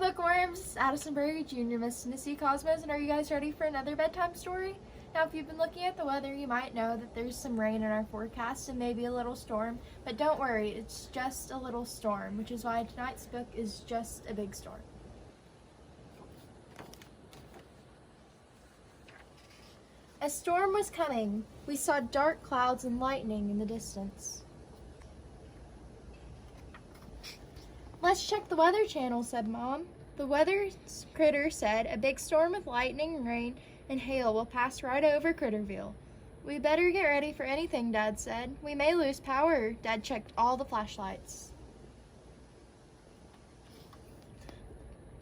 bookworms, Addison, Bray, Junior, Miss Tennessee Cosmos, and are you guys ready for another bedtime story? Now, if you've been looking at the weather, you might know that there's some rain in our forecast and maybe a little storm, but don't worry, it's just a little storm, which is why tonight's book is just a big storm. A storm was coming. We saw dark clouds and lightning in the distance. "Let's check the Weather Channel," said Mom. The weather critter said a big storm with lightning, rain, and hail will pass right over Critterville. "We better get ready for anything," Dad said. "We may lose power." Dad checked all the flashlights.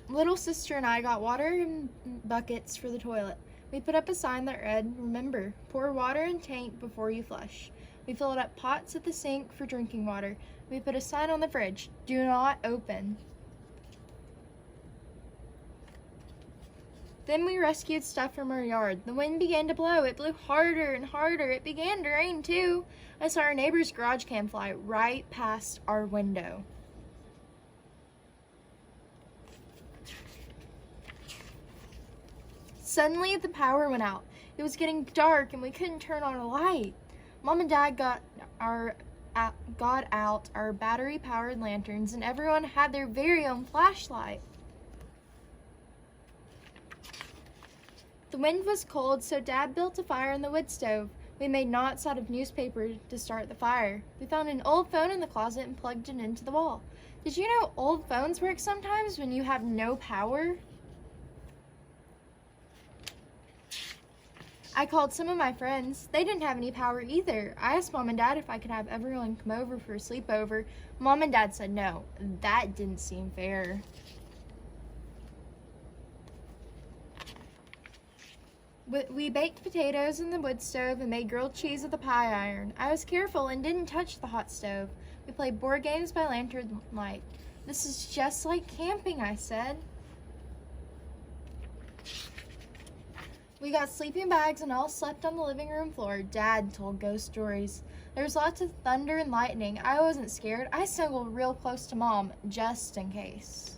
Little sister and I got water in buckets for the toilet. We put up a sign that read, "Remember, pour water in tank before you flush." We filled up pots at the sink for drinking water. We put a sign on the fridge, "Do not open." Then we rescued stuff from our yard. The wind began to blow. It blew harder and harder. It began to rain too. I saw our neighbor's garage can fly right past our window. Suddenly, the power went out. It was getting dark and we couldn't turn on a light. Mom and Dad got out our battery-powered lanterns, and everyone had their very own flashlight. The wind was cold, so Dad built a fire in the wood stove. We made knots out of newspaper to start the fire. We found an old phone in the closet and plugged it into the wall. Did you know old phones work sometimes when you have no power? I called some of my friends. They didn't have any power either. I asked Mom and Dad if I could have everyone come over for a sleepover. Mom and Dad said no. That didn't seem fair. We baked potatoes in the wood stove and made grilled cheese with a pie iron. I was careful and didn't touch the hot stove. We played board games by lantern light. "This is just like camping," I said. We got sleeping bags and all slept on the living room floor. Dad told ghost stories. There was lots of thunder and lightning. I wasn't scared. I snuggled real close to Mom, just in case.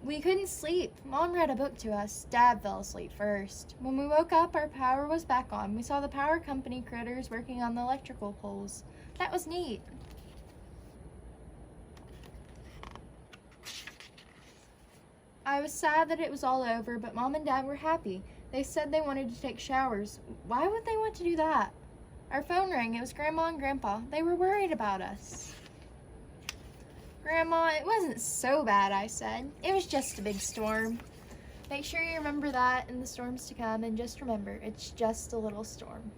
We couldn't sleep. Mom read a book to us. Dad fell asleep first. When we woke up, our power was back on. We saw the power company critters working on the electrical poles. That was neat. I was sad that it was all over, but Mom and Dad were happy. They said they wanted to take showers. Why would they want to do that? Our phone rang. It was Grandma and Grandpa. They were worried about us. "Grandma, it wasn't so bad," I said. "It was just a big storm." Make sure you remember that in the storms to come, and just remember, it's just a little storm.